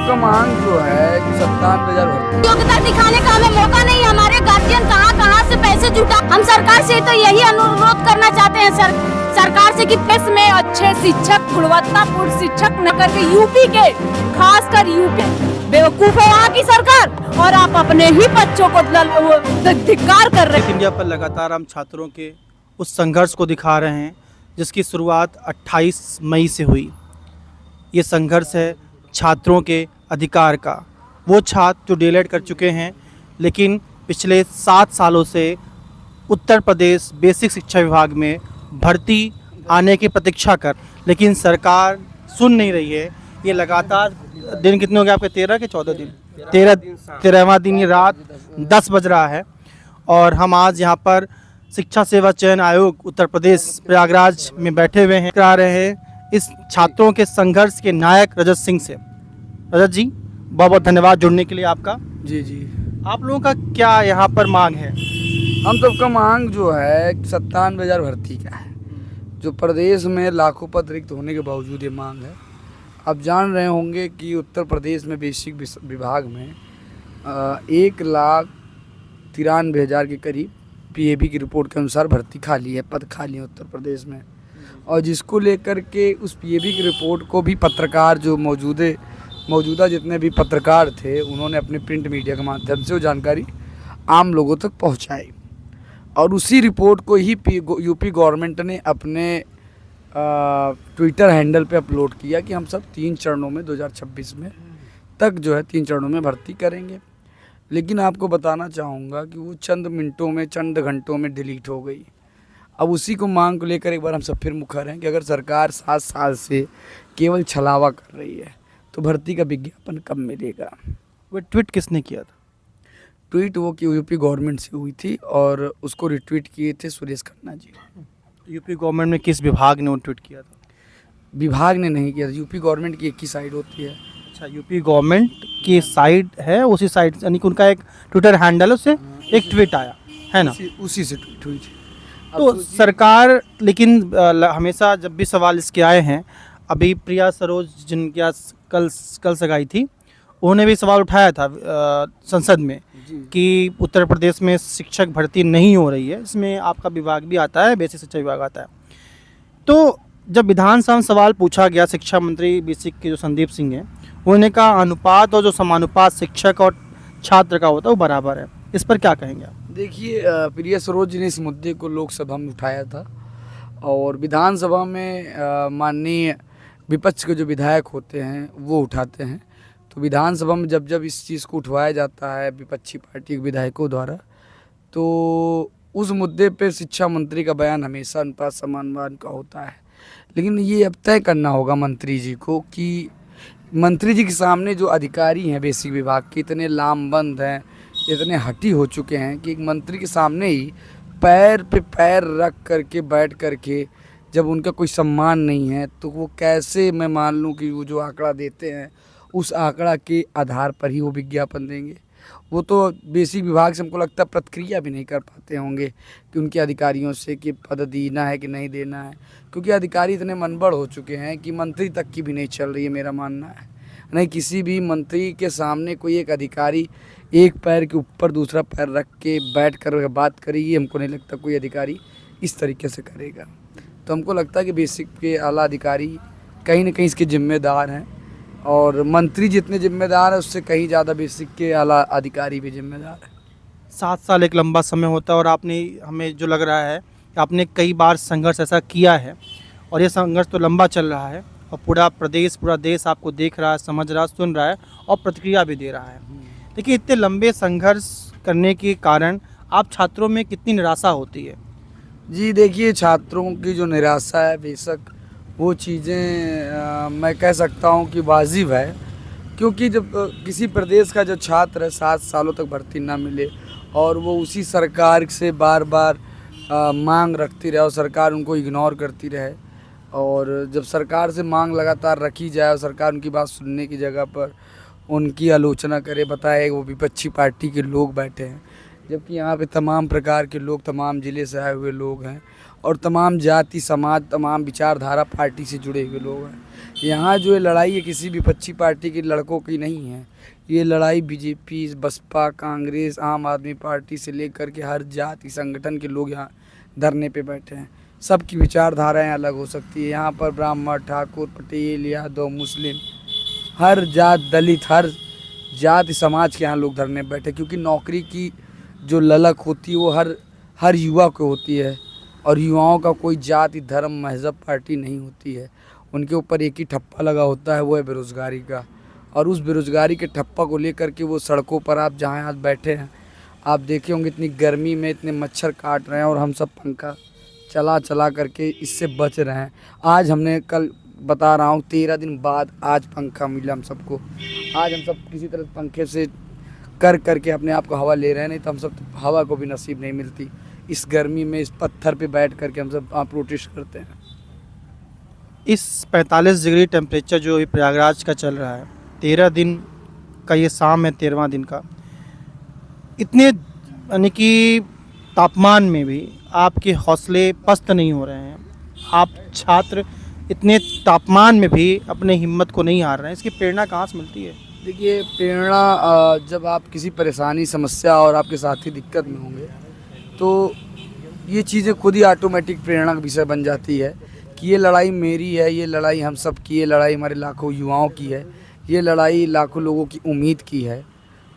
सबका मांग जो है कि 97,000 भर्ती। योग्यता दिखाने का हमें मौका नहीं। हमारे गार्जियन कहाँ से पैसे जुटा। हम सरकार से तो यही अनुरोध करना चाहते हैं सरकार से कि देश में अच्छे शिक्षक, गुणवत्तापूर्ण शिक्षक न करके यूपी के, खासकर यूपी बेवकूफ है वहाँ की सरकार, और आप अपने ही बच्चों को धिक्कार कर रहे हैं। इंडिया पर लगातार हम छात्रों के उस संघर्ष को दिखा रहे हैं जिसकी शुरुआत 28 मई से हुई। ये संघर्ष है छात्रों के अधिकार का। वो छात्र जो डीएलएड कर चुके हैं लेकिन पिछले 7 सालों से उत्तर प्रदेश बेसिक शिक्षा विभाग में भर्ती आने की प्रतीक्षा कर, लेकिन सरकार सुन नहीं रही है। ये लगातार दिन कितने हो गए आपके? 13 के 14 दिन, 13वां दिन, ये रात 10 बज रहा है और हम आज यहाँ पर शिक्षा सेवा चयन आयोग उत्तर प्रदेश प्रयागराज में बैठे हुए हैं। करा रहे हैं इस छात्रों के संघर्ष के नायक रजत सिंह से। रजत जी, बहुत बहुत धन्यवाद जुड़ने के लिए आपका। जी जी, आप लोगों का क्या यहाँ पर मांग है? हम सबका मांग जो है 97,000 भर्ती का है, जो प्रदेश में लाखों पद रिक्त होने के बावजूद ये मांग है। आप जान रहे होंगे कि उत्तर प्रदेश में बेसिक विभाग में 1,93,000 के करीब पीएबी की रिपोर्ट के अनुसार भर्ती खाली है, पद खाली है उत्तर प्रदेश में। और जिसको लेकर के उस पीएबी की रिपोर्ट को भी पत्रकार जो मौजूदा जितने भी पत्रकार थे उन्होंने अपने प्रिंट मीडिया के माध्यम से वो जानकारी आम लोगों तक पहुंचाई। और उसी रिपोर्ट को ही यूपी गवर्नमेंट ने अपने ट्विटर हैंडल पे अपलोड किया कि हम सब 3 चरणों में 2026 में तक जो है 3 चरणों में भर्ती करेंगे। लेकिन आपको बताना चाहूँगा कि वो चंद मिनटों में, चंद घंटों में डिलीट हो गई। अब उसी को मांग को लेकर एक बार हम सब फिर मुखर हैं कि अगर सरकार 7 साल से केवल छलावा कर रही है तो भर्ती का विज्ञापन कब मिलेगा? वो ट्वीट किसने किया था? ट्वीट वो कि यूपी गवर्नमेंट से हुई थी और उसको रिट्वीट किए थे सुरेश खन्ना जी। यूपी गवर्नमेंट में किस विभाग ने वो ट्वीट किया था? विभाग ने नहीं किया था, यूपी गवर्नमेंट की एक ही साइड होती है। अच्छा, यूपी गवर्नमेंट की साइड है, उसी साइड यानी कि उनका एक ट्विटर हैंडल, उससे एक ट्वीट आया है ना? उसी से ट्वीट हुई थी। तो सरकार, लेकिन हमेशा जब भी सवाल इसके आए हैं, अभी प्रिया सरोज जिनकी आज कल सगाई थी, उन्होंने भी सवाल उठाया था संसद में कि उत्तर प्रदेश में शिक्षक भर्ती नहीं हो रही है। इसमें आपका विभाग भी आता है, बेसिक शिक्षा विभाग आता है। तो जब विधानसभा में सवाल पूछा गया, शिक्षा मंत्री बेसिक के जो संदीप सिंह हैं, उन्होंने कहा अनुपात और जो समानुपात शिक्षक और छात्र का होता है वो बराबर है। इस पर क्या कहेंगे आप? देखिए, प्रिया सरोज जी ने इस मुद्दे को लोकसभा में उठाया था और विधानसभा में माननीय विपक्ष के जो विधायक होते हैं वो उठाते हैं। तो विधानसभा में जब इस चीज़ को उठवाया जाता है विपक्षी पार्टी के विधायकों द्वारा, तो उस मुद्दे पे शिक्षा मंत्री का बयान हमेशा अनुपात समानुपात का होता है। लेकिन ये अब तय करना होगा मंत्री जी को कि मंत्री जी के सामने जो अधिकारी हैं बेसिक विभाग के इतने लामबंद हैं, इतने हठी हो चुके हैं कि एक मंत्री के सामने ही पैर पे पैर रख करके बैठ करके जब उनका कोई सम्मान नहीं है तो वो कैसे, मैं मान लूँ कि वो जो आंकड़ा देते हैं उस आंकड़ा के आधार पर ही वो विज्ञापन देंगे। वो तो बेसिक विभाग से हमको लगता है प्रतिक्रिया भी नहीं कर पाते होंगे कि उनके अधिकारियों से कि पद देना है कि नहीं देना है, क्योंकि अधिकारी इतने मनबड़ हो चुके हैं कि मंत्री तक की भी नहीं चल रही है। मेरा मानना है नहीं, किसी भी मंत्री के सामने कोई एक अधिकारी एक पैर के ऊपर दूसरा पैर रख के बैठ कर बात करेगी, हमको नहीं लगता कोई अधिकारी इस तरीके से करेगा। तो हमको लगता है कि बेसिक के आला अधिकारी कहीं ना कहीं इसके जिम्मेदार हैं और मंत्री जितने जिम्मेदार है उससे कहीं ज़्यादा बेसिक के आला अधिकारी भी जिम्मेदार है। 7 साल एक लंबा समय होता है और आपने, हमें जो लग रहा है कि आपने कई बार संघर्ष ऐसा किया है और ये संघर्ष तो लंबा चल रहा है और पूरा देश आपको देख रहा है, समझ रहा है, सुन रहा है और प्रतिक्रिया भी दे रहा है। देखिए, इतने लंबे संघर्ष करने के कारण आप छात्रों में कितनी निराशा होती है? जी देखिए, छात्रों की जो निराशा है बेशक वो चीज़ें मैं कह सकता हूँ कि वाजिब है, क्योंकि जब किसी प्रदेश का जो छात्र है 7 सालों तक भर्ती ना मिले और वो उसी सरकार से बार बार मांग रखती रहे और सरकार उनको इग्नोर करती रहे, और जब सरकार से मांग लगातार रखी जाए और सरकार उनकी बात सुनने की जगह पर उनकी आलोचना करे, बताए वो विपक्षी पार्टी के लोग बैठे हैं, जबकि यहाँ पे तमाम प्रकार के लोग, तमाम ज़िले से आए हुए लोग हैं और तमाम जाति समाज, तमाम विचारधारा पार्टी से जुड़े हुए लोग हैं। यहाँ जो ये लड़ाई है किसी विपक्षी पार्टी के लड़कों की नहीं है, ये लड़ाई बीजेपी, बसपा, कांग्रेस, आम आदमी पार्टी से लेकर के हर जाति संगठन के लोग यहाँ धरने पे बैठे हैं। सबकी विचारधाराएं अलग हो सकती है। यहाँ पर ब्राह्मण, ठाकुर, पटेल, यादव, मुस्लिम, हर जात, दलित, हर जाति समाज के यहाँ लोग धरने बैठे, क्योंकि नौकरी की जो ललक होती है वो हर युवा को होती है और युवाओं का कोई जाति, धर्म, मजहब, पार्टी नहीं होती है। उनके ऊपर एक ही ठप्पा लगा होता है, वो है बेरोज़गारी का। और उस बेरोज़गारी के ठप्पा को लेकर के वो सड़कों पर, आप जहाँ आज बैठे हैं, आप देखे होंगे इतनी गर्मी में इतने मच्छर काट रहे हैं और हम सब पंखा चला करके इससे बच रहे हैं। आज हमने, कल बता रहा हूँ, 13 दिन बाद आज पंखा मिला हम सबको। आज हम सब किसी तरह पंखे से करके अपने आप को हवा ले रहे हैं, नहीं तो हम सब हवा को भी नसीब नहीं मिलती। इस गर्मी में इस पत्थर पे बैठ करके हम सब प्रोटेस्ट करते हैं। इस 45 डिग्री टेम्परेचर जो अभी प्रयागराज का चल रहा है, 13 दिन का ये शाम है, 13वां दिन का, इतने यानी कि तापमान में भी आपके हौसले पस्त नहीं हो रहे हैं। आप छात्र इतने तापमान में भी अपने हिम्मत को नहीं हार रहे हैं, इसकी प्रेरणा कहाँ से मिलती है? देखिए, प्रेरणा जब आप किसी परेशानी, समस्या और आपके साथी दिक्कत में होंगे तो ये चीज़ें खुद ही ऑटोमेटिक प्रेरणा का विषय बन जाती है कि ये लड़ाई मेरी है, ये लड़ाई हम सब की, ये लड़ाई हमारे लाखों युवाओं की है, ये लड़ाई लाखों लोगों की उम्मीद की है।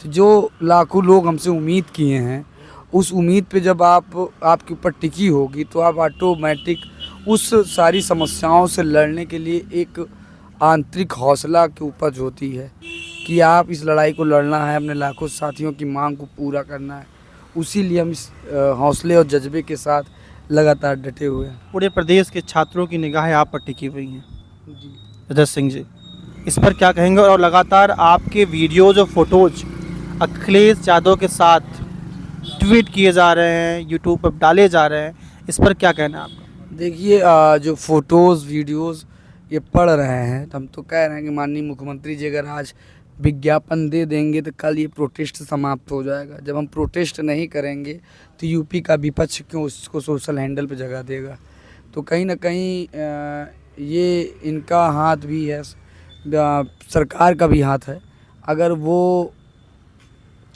तो जो लाखों लोग हमसे उम्मीद किए हैं, उस उम्मीद पे जब आपके ऊपर टिकी होगी तो आप ऑटोमेटिक उस सारी समस्याओं से लड़ने के लिए एक आंतरिक हौसला की उपज होती है कि आप इस लड़ाई को लड़ना है, अपने लाखों साथियों की मांग को पूरा करना है। उसी लिए हम इस हौसले और जज्बे के साथ लगातार डटे हुए हैं। पूरे प्रदेश के छात्रों की निगाहें आप पर टिकी हुई हैं। जी, रजत सिंह जी, इस पर क्या कहेंगे? और लगातार आपके वीडियोज़ और फोटोज़ अखिलेश यादव के साथ ट्वीट किए जा रहे हैं, यूट्यूब पर डाले जा रहे हैं, इस पर क्या कहना है आपका? देखिए, जो फ़ोटोज़, वीडियोज़ ये पढ़ रहे हैं तो हम तो कह रहे हैं कि माननीय मुख्यमंत्री जी अगर आज विज्ञापन दे देंगे तो कल ये प्रोटेस्ट समाप्त हो जाएगा। जब हम प्रोटेस्ट नहीं करेंगे तो यूपी का विपक्ष क्यों उसको सोशल हैंडल पे जगह देगा? तो कहीं ना कहीं ये इनका हाथ भी है, सरकार का भी हाथ है। अगर वो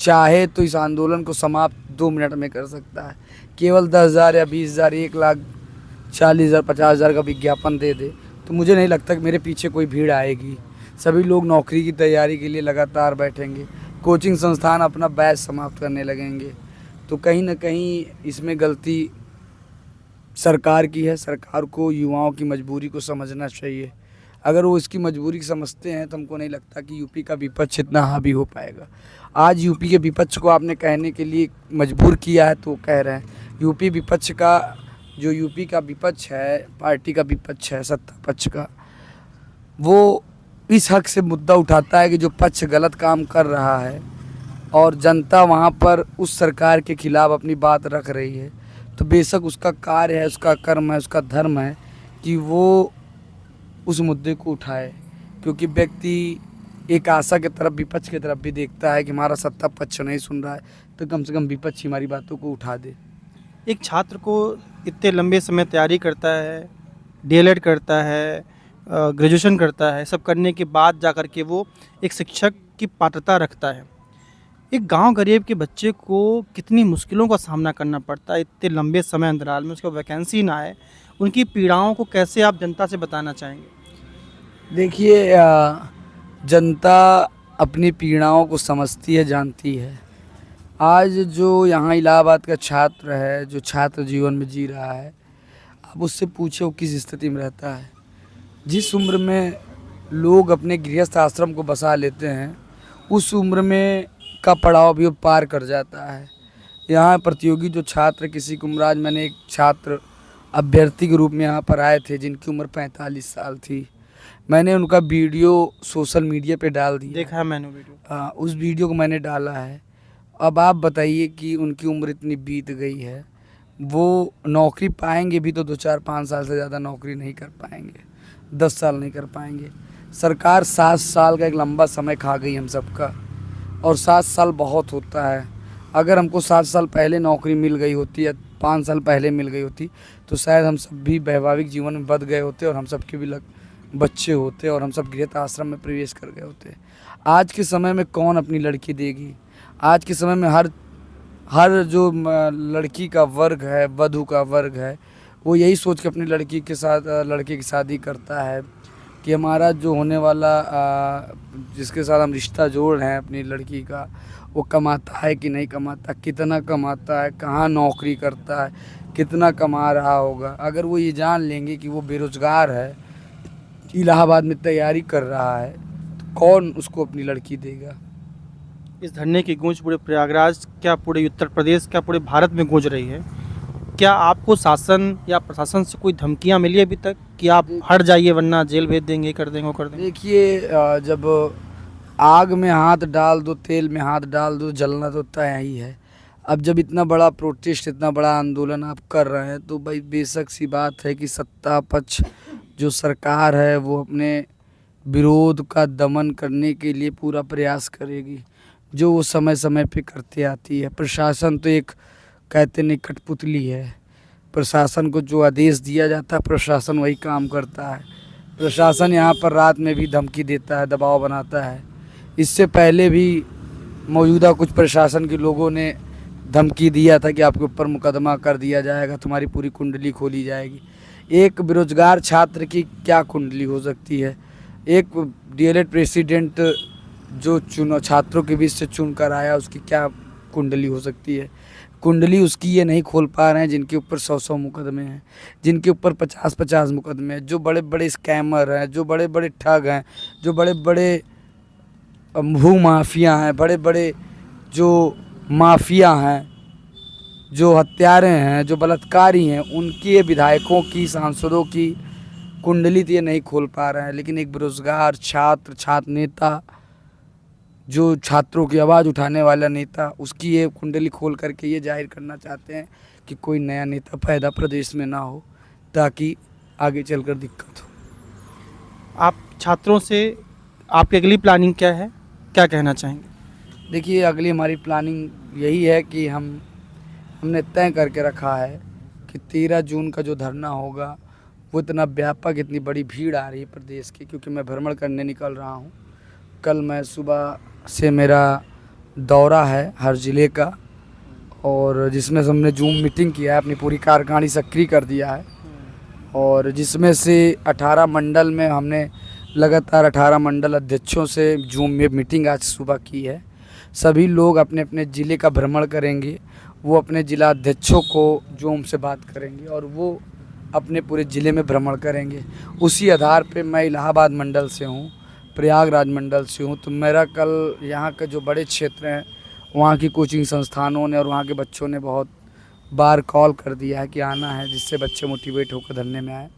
चाहे तो इस आंदोलन को समाप्त 2 मिनट में कर सकता है। केवल 10,000 या 20,000, 1,40,000, 50,000 का विज्ञापन दे दे तो मुझे नहीं लगता कि मेरे पीछे कोई भीड़ आएगी। सभी लोग नौकरी की तैयारी के लिए लगातार बैठेंगे, कोचिंग संस्थान अपना बैच समाप्त करने लगेंगे। तो कहीं ना कहीं इसमें गलती सरकार की है। सरकार को युवाओं की मजबूरी को समझना चाहिए। अगर वो इसकी मजबूरी समझते हैं तो हमको नहीं लगता कि यूपी का विपक्ष इतना हावी हो पाएगा। आज यूपी के विपक्ष को आपने कहने के लिए मजबूर किया है तो वो कह रहे हैं। यूपी विपक्ष का, जो यूपी का विपक्ष है, पार्टी का विपक्ष है, सत्ता पक्ष का, वो इस हक से मुद्दा उठाता है कि जो पक्ष गलत काम कर रहा है और जनता वहाँ पर उस सरकार के खिलाफ अपनी बात रख रही है, तो बेशक उसका कार्य है, उसका कर्म है, उसका धर्म है कि वो उस मुद्दे को उठाए। क्योंकि व्यक्ति एक आशा की तरफ, विपक्ष की तरफ भी देखता है कि हमारा सत्ता पक्ष नहीं सुन रहा है तो कम से कम विपक्ष ही हमारी बातों को उठा दे। एक छात्र को इतने लंबे समय तैयारी करता है, डीएलएड करता है, ग्रेजुएशन करता है, सब करने के बाद जाकर के वो एक शिक्षक की पात्रता रखता है। एक गांव गरीब के बच्चे को कितनी मुश्किलों का सामना करना पड़ता है इतने लंबे समय अंतराल में, उसका वैकेंसी ना आए, उनकी पीड़ाओं को कैसे आप जनता से बताना चाहेंगे? देखिए, जनता अपनी पीड़ाओं को समझती है, जानती है। आज जो यहाँ इलाहाबाद का छात्र है, जो छात्र जीवन में जी रहा है, आप उससे पूछो किस स्थिति में रहता है। जिस उम्र में लोग अपने गृहस्थ आश्रम को बसा लेते हैं, उस उम्र में का पड़ाव भी वो पार कर जाता है। यहाँ प्रतियोगी जो छात्र, किसी की उम्र, आज मैंने एक छात्र अभ्यर्थी के रूप में यहाँ पर आए थे जिनकी उम्र 45 साल थी। मैंने उनका वीडियो सोशल मीडिया पे डाल दिया। देखा है मैंने वीडियो। उस वीडियो को मैंने डाला है। अब आप बताइए कि उनकी उम्र इतनी बीत गई है, वो नौकरी पाएंगे भी तो 2-4-5 साल से ज़्यादा नौकरी नहीं कर पाएंगे, 10 साल नहीं कर पाएंगे। सरकार 7 साल का एक लंबा समय खा गई हम सबका, और 7 साल बहुत होता है। अगर हमको 7 साल पहले नौकरी मिल गई होती या 5 साल पहले मिल गई होती तो शायद हम सब भी वैवाहिक जीवन में बंध गए होते और हम सब के भी बच्चे होते और हम सब गृहस्थ आश्रम में प्रवेश कर गए होते। आज के समय में कौन अपनी लड़की देगी? आज के समय में हर जो लड़की का वर्ग है, वधू का वर्ग है, वो यही सोच के अपनी लड़की के साथ लड़के की शादी करता है कि हमारा जो होने वाला जिसके साथ हम रिश्ता जोड़ रहे हैं अपनी लड़की का, वो कमाता है कि नहीं कमाता, कितना कमाता है, कहाँ नौकरी करता है, कितना कमा रहा होगा। अगर वो ये जान लेंगे कि वो बेरोज़गार है, इलाहाबाद में तैयारी कर रहा है, तो कौन उसको अपनी लड़की देगा? इस धरने की गूंज पूरे प्रयागराज, क्या पूरे उत्तर प्रदेश, क्या पूरे भारत में गूंज रही है। क्या आपको शासन या प्रशासन से कोई धमकियां मिली अभी तक कि आप हट जाइए वरना जेल भेज देंगे, कर देंगे, वो कर देंगे? देखिए, जब आग में हाथ डाल दो, तेल में हाथ डाल दो, जलना तो तय ही है। अब जब इतना बड़ा प्रोटेस्ट, इतना बड़ा आंदोलन आप कर रहे हैं तो भाई बेशक सी बात है कि सत्ता पक्ष जो सरकार है वो अपने विरोध का दमन करने के लिए पूरा प्रयास करेगी, जो वो समय समय पे करते आती है। प्रशासन तो एक कहते नहीं कठपुतली है। प्रशासन को जो आदेश दिया जाता है प्रशासन वही काम करता है। प्रशासन यहाँ पर रात में भी धमकी देता है, दबाव बनाता है। इससे पहले भी मौजूदा कुछ प्रशासन के लोगों ने धमकी दिया था कि आपके ऊपर मुकदमा कर दिया जाएगा, तुम्हारी पूरी कुंडली खोली जाएगी। एक बेरोजगार छात्र की क्या कुंडली हो सकती है? एक डीएलएड प्रेसिडेंट जो छात्रों के बीच से चुन कर आया, उसकी क्या कुंडली हो सकती है? कुंडली उसकी ये नहीं खोल पा रहे हैं जिनके ऊपर 100 मुकदमे हैं, जिनके ऊपर 50 मुकदमे हैं, जो बड़े बड़े स्कैमर हैं, जो बड़े बड़े ठग हैं, जो बड़े बड़े भू माफिया हैं, बड़े बड़े जो माफिया हैं, जो हत्यारे हैं, जो बलात्कारी हैं, उनके विधायकों की, सांसदों की कुंडली तो ये नहीं खोल पा रहे हैं। लेकिन एक बेरोजगार छात्र नेता, जो छात्रों की आवाज़ उठाने वाला नेता, उसकी ये कुंडली खोल करके ये जाहिर करना चाहते हैं कि कोई नया नेता पैदा प्रदेश में ना हो, ताकि आगे चलकर दिक्कत हो। आप छात्रों से आपकी अगली प्लानिंग क्या है, क्या कहना चाहेंगे? देखिए, अगली हमारी प्लानिंग यही है कि हमने तय करके रखा है कि 13 जून का जो धरना होगा वो इतना व्यापक, इतनी बड़ी भीड़ आ रही है प्रदेश की, क्योंकि मैं भ्रमण करने निकल रहा हूँ। कल मैं सुबह से मेरा दौरा है हर ज़िले का, और जिसमें से हमने जूम मीटिंग किया है, अपनी पूरी कार्यकारिणी सक्रिय कर दिया है, और जिसमें से 18 मंडल में हमने लगातार 18 मंडल अध्यक्षों से जूम में मीटिंग आज सुबह की है। सभी लोग अपने अपने ज़िले का भ्रमण करेंगे, वो अपने ज़िला अध्यक्षों को जूम से बात करेंगे और वो अपने पूरे ज़िले में भ्रमण करेंगे। उसी आधार पे मैं इलाहाबाद मंडल से हूँ, प्रयागराज मंडल से हूँ, तो मेरा कल यहाँ के जो बड़े क्षेत्र हैं वहाँ की कोचिंग संस्थानों ने और वहाँ के बच्चों ने बहुत बार कॉल कर दिया है कि आना है, जिससे बच्चे मोटिवेट होकर धरने में आए।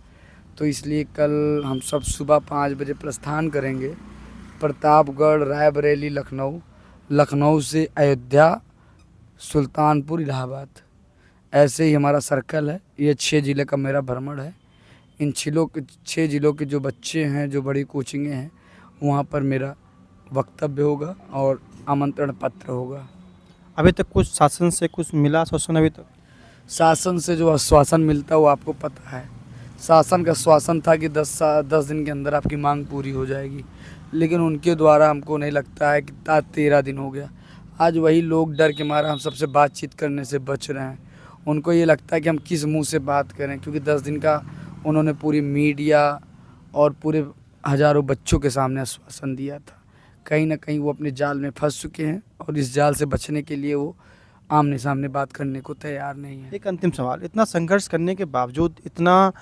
तो इसलिए कल हम सब सुबह 5 बजे प्रस्थान करेंगे, प्रतापगढ़, रायबरेली, लखनऊ से अयोध्या, सुल्तानपुर, इलाहाबाद, ऐसे ही हमारा सर्कल है। ये 6 ज़िले का मेरा भ्रमण है। इन 6 ज़िलों के जो बच्चे हैं, जो बड़ी कोचिंगें हैं, वहाँ पर मेरा वक्तव्य होगा और आमंत्रण पत्र होगा। अभी तक कुछ शासन से कुछ मिला आश्वासन? अभी तक शासन से जो आश्वासन मिलता है वो आपको पता है। शासन का आश्वासन था कि 10 दिन के अंदर आपकी मांग पूरी हो जाएगी, लेकिन उनके द्वारा हमको नहीं लगता है कि 13 दिन हो गया। आज वही लोग डर के मारे हम सबसे बातचीत करने से बच रहे हैं। उनको ये लगता है कि हम किस मुंह से बात करें, क्योंकि 10 दिन का उन्होंने पूरी मीडिया और पूरे हज़ारों बच्चों के सामने आश्वासन दिया था। कहीं ना कहीं वो अपने जाल में फंस चुके हैं और इस जाल से बचने के लिए वो आमने सामने बात करने को तैयार नहीं है। एक अंतिम सवाल, इतना संघर्ष करने के बावजूद, इतना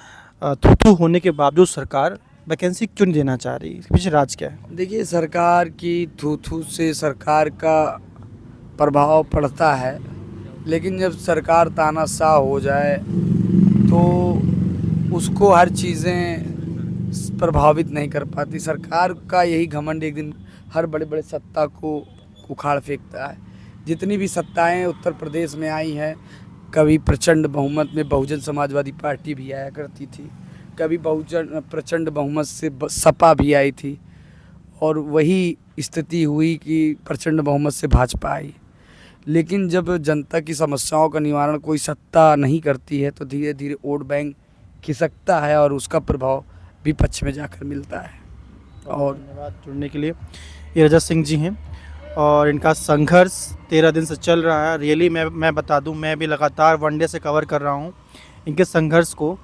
थू होने के बावजूद सरकार वैकेंसी क्यों नहीं देना चाह रही? इसके पीछे राज क्या है? देखिए, सरकार की थू से सरकार का प्रभाव पड़ता है, लेकिन जब सरकार तानाशाह हो जाए तो उसको हर चीज़ें प्रभावित नहीं कर पाती। सरकार का यही घमंड एक दिन हर बड़े बड़े सत्ता को उखाड़ फेंकता है। जितनी भी सत्ताएं उत्तर प्रदेश में आई हैं, कभी प्रचंड बहुमत में बहुजन समाजवादी पार्टी भी आया करती थी, कभी प्रचंड बहुमत से सपा भी आई थी, और वही स्थिति हुई कि प्रचंड बहुमत से भाजपा आई। लेकिन जब जनता की समस्याओं का निवारण कोई सत्ता नहीं करती है तो धीरे धीरे वोट बैंक खिसकता है और उसका प्रभाव विपक्ष में जाकर मिलता है। और धन्यवाद जुड़ने के लिए। ये रजत सिंह जी हैं और इनका संघर्ष 13 दिन से चल रहा है। रियली मैं बता दूं, मैं भी लगातार वनडे से कवर कर रहा हूं इनके संघर्ष को।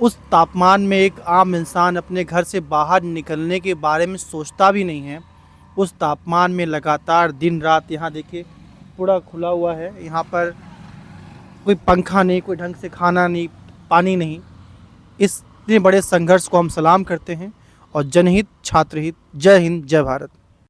उस तापमान में एक आम इंसान अपने घर से बाहर निकलने के बारे में सोचता भी नहीं है। उस तापमान में लगातार दिन रात, यहाँ देखिए पूरा खुला हुआ है, यहाँ पर कोई पंखा नहीं, कोई ढंग से खाना नहीं, पानी नहीं। इस इतने बड़े संघर्ष को हम सलाम करते हैं और जनहित छात्रहित। जय हिंद, जय भारत।